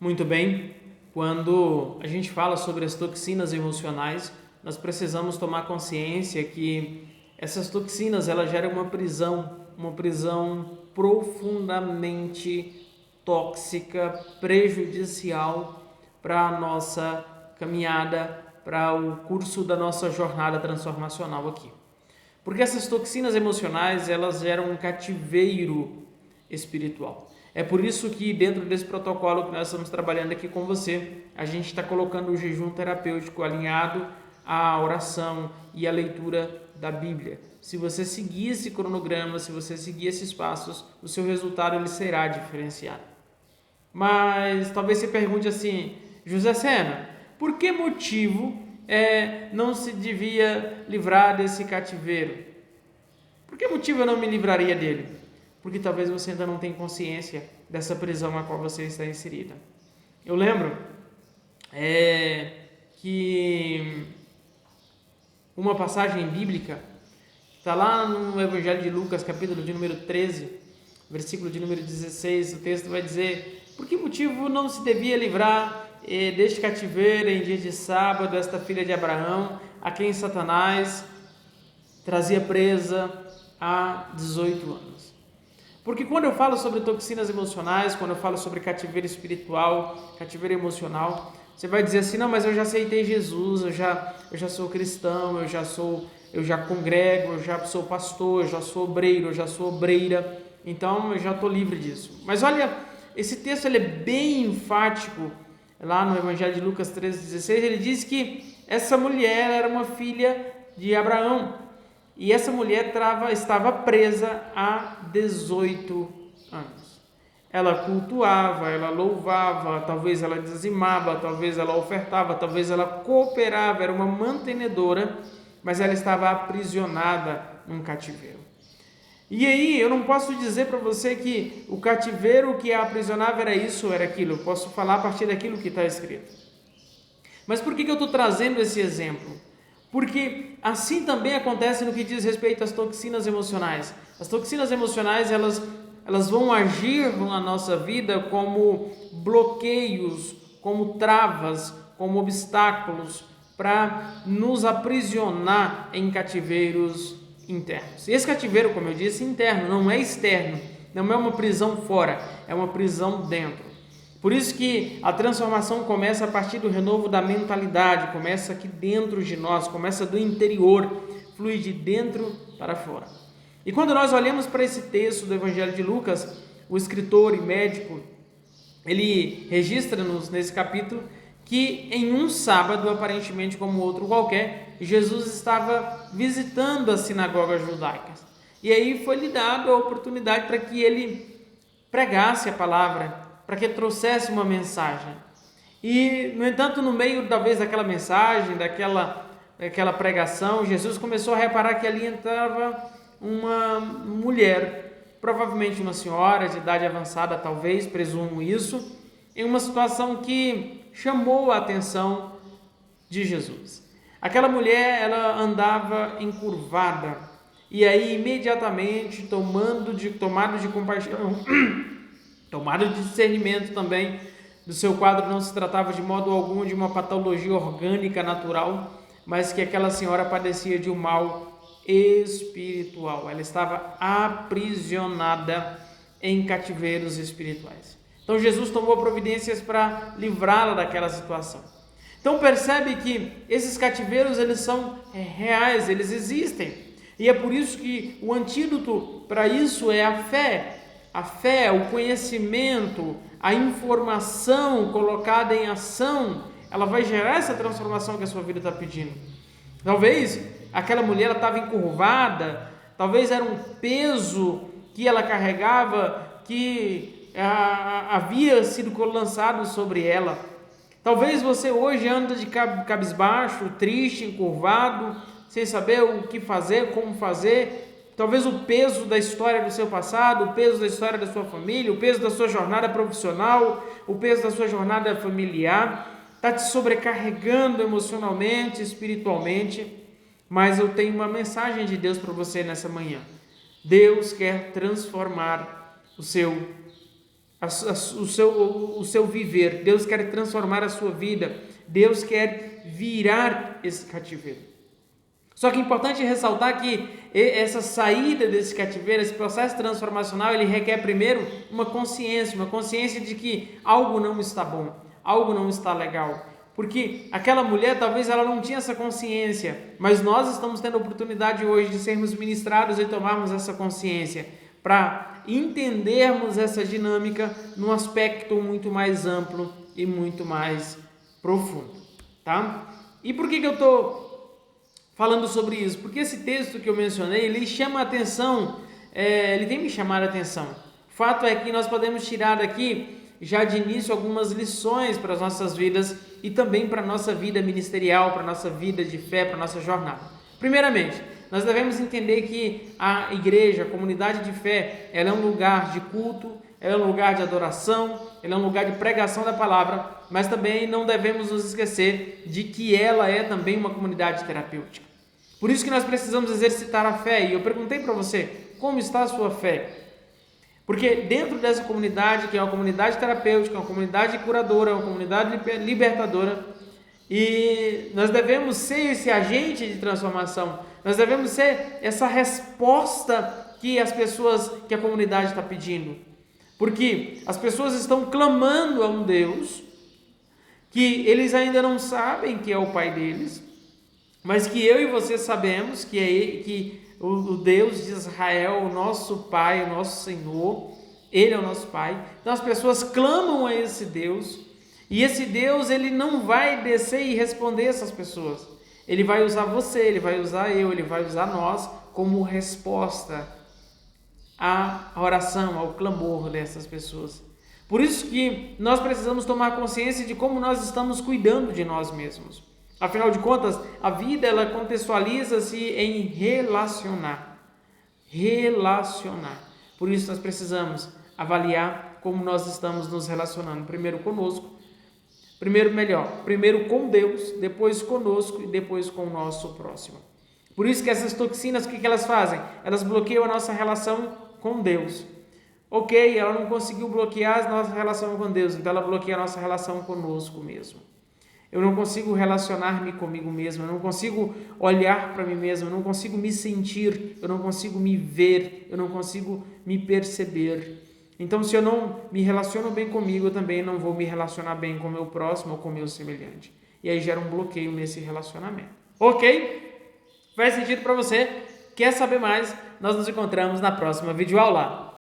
Muito bem, quando a gente fala sobre as toxinas emocionais, nós precisamos tomar consciência que essas toxinas elas geram uma prisão profundamente tóxica, prejudicial para a nossa caminhada, para o curso da nossa jornada transformacional aqui. Porque essas toxinas emocionais, elas geram um cativeiro espiritual. É por isso que dentro desse protocolo que nós estamos trabalhando aqui com você, a gente está colocando o jejum terapêutico alinhado à oração e à leitura da Bíblia. Se você seguir esse cronograma, se você seguir esses passos, o seu resultado ele será diferenciado. Mas talvez você pergunte assim, José Sena, por que motivo não se devia livrar desse cativeiro? Por que motivo eu não me livraria dele? Porque talvez você ainda não tenha consciência dessa prisão a qual você está inserida. Eu lembro que uma passagem bíblica está lá no Evangelho de Lucas, capítulo de número 13, versículo de número 16, o texto vai dizer: por que motivo não se devia livrar deste cativeiro em dia de sábado esta filha de Abraão, a quem Satanás trazia presa há 18 anos? Porque quando eu falo sobre toxinas emocionais, quando eu falo sobre cativeiro espiritual, cativeiro emocional, você vai dizer assim, não, mas eu já aceitei Jesus, eu já sou cristão, eu já congrego, eu já sou pastor, eu já sou obreiro, eu já sou obreira, então eu já estou livre disso. Mas olha, esse texto ele é bem enfático, lá no Evangelho de Lucas 13,16, ele diz que essa mulher era uma filha de Abraão, e essa mulher estava presa há 18 anos. Ela cultuava, ela louvava, talvez ela dizimava, talvez ela ofertava, talvez ela cooperava, era uma mantenedora, mas ela estava aprisionada num cativeiro. E aí, eu não posso dizer para você que o cativeiro que a aprisionava era isso ou era aquilo, eu posso falar a partir daquilo que está escrito. Mas por que eu estou trazendo esse exemplo? Porque assim também acontece no que diz respeito às toxinas emocionais. As toxinas emocionais, elas vão agir na nossa vida como bloqueios, como travas, como obstáculos para nos aprisionar em cativeiros internos. E esse cativeiro, como eu disse, interno, não é externo, não é uma prisão fora, é uma prisão dentro. Por isso que a transformação começa a partir do renovo da mentalidade, começa aqui dentro de nós, começa do interior, flui de dentro para fora. E quando nós olhamos para esse texto do Evangelho de Lucas, o escritor e médico, ele registra-nos nesse capítulo que em um sábado, aparentemente como outro qualquer, Jesus estava visitando as sinagogas judaicas. E aí foi lhe dado a oportunidade para que ele pregasse a palavra, para que trouxesse uma mensagem. E, no entanto, no meio, talvez, daquela mensagem, daquela pregação, Jesus começou a reparar que ali entrava uma mulher, provavelmente uma senhora de idade avançada, talvez, presumo isso, em uma situação que chamou a atenção de Jesus. Aquela mulher, ela andava encurvada, e aí, imediatamente, tomado de compaixão, tomado de discernimento também do seu quadro, não se tratava de modo algum de uma patologia orgânica natural, mas que aquela senhora padecia de um mal espiritual. Ela estava aprisionada em cativeiros espirituais. Então Jesus tomou providências para livrá-la daquela situação. Então percebe que esses cativeiros eles são reais, eles existem. E é por isso que o antídoto para isso é a fé. A fé, o conhecimento, a informação colocada em ação, ela vai gerar essa transformação que a sua vida está pedindo. Talvez aquela mulher estava encurvada, talvez era um peso que ela carregava que havia sido lançado sobre ela. Talvez você hoje anda de cabisbaixo, triste, encurvado, sem saber o que fazer, como fazer. Talvez o peso da história do seu passado, o peso da história da sua família, o peso da sua jornada profissional, o peso da sua jornada familiar, está te sobrecarregando emocionalmente, espiritualmente, mas eu tenho uma mensagem de Deus para você nessa manhã. Deus quer transformar o seu viver. Deus quer transformar a sua vida. Deus quer virar esse cativeiro. Só que é importante ressaltar que essa saída desse cativeiro, esse processo transformacional, ele requer primeiro uma consciência de que algo não está bom, algo não está legal. Porque aquela mulher, talvez ela não tinha essa consciência, mas nós estamos tendo a oportunidade hoje de sermos ministrados e tomarmos essa consciência para entendermos essa dinâmica num aspecto muito mais amplo e muito mais profundo, tá? E por que eu estou falando sobre isso? Porque esse texto que eu mencionei, ele chama a atenção, ele tem me chamado a atenção. O fato é que nós podemos tirar daqui, já de início, algumas lições para as nossas vidas e também para a nossa vida ministerial, para a nossa vida de fé, para a nossa jornada. Primeiramente, nós devemos entender que a igreja, a comunidade de fé, ela é um lugar de culto, ela é um lugar de adoração, ela é um lugar de pregação da palavra, mas também não devemos nos esquecer de que ela é também uma comunidade terapêutica. Por isso que nós precisamos exercitar a fé. E eu perguntei para você, como está a sua fé? Porque dentro dessa comunidade, que é uma comunidade terapêutica, uma comunidade curadora, uma comunidade libertadora, e nós devemos ser esse agente de transformação, nós devemos ser essa resposta que a comunidade está pedindo. Porque as pessoas estão clamando a um Deus que eles ainda não sabem que é o Pai deles, mas que eu e você sabemos que é Ele, que o Deus de Israel, o nosso Pai, o nosso Senhor, Ele é o nosso Pai. Então as pessoas clamam a esse Deus, e esse Deus, Ele não vai descer e responder essas pessoas. Ele vai usar você, Ele vai usar eu, Ele vai usar nós como resposta à oração, ao clamor dessas pessoas. Por isso que nós precisamos tomar consciência de como nós estamos cuidando de nós mesmos. Afinal de contas, a vida ela contextualiza-se em relacionar. Por isso nós precisamos avaliar como nós estamos nos relacionando. Primeiro conosco, primeiro com Deus, depois conosco e depois com o nosso próximo. Por isso que essas toxinas, o que elas fazem? Elas bloqueiam a nossa relação com Deus. Ok, ela não conseguiu bloquear a nossa relação com Deus, então ela bloqueia a nossa relação conosco mesmo. Eu não consigo relacionar-me comigo mesmo, eu não consigo olhar para mim mesmo, eu não consigo me sentir, eu não consigo me ver, eu não consigo me perceber. Então, se eu não me relaciono bem comigo, eu também não vou me relacionar bem com o meu próximo ou com o meu semelhante. E aí gera um bloqueio nesse relacionamento. Ok? Faz sentido para você? Quer saber mais? Nós nos encontramos na próxima videoaula.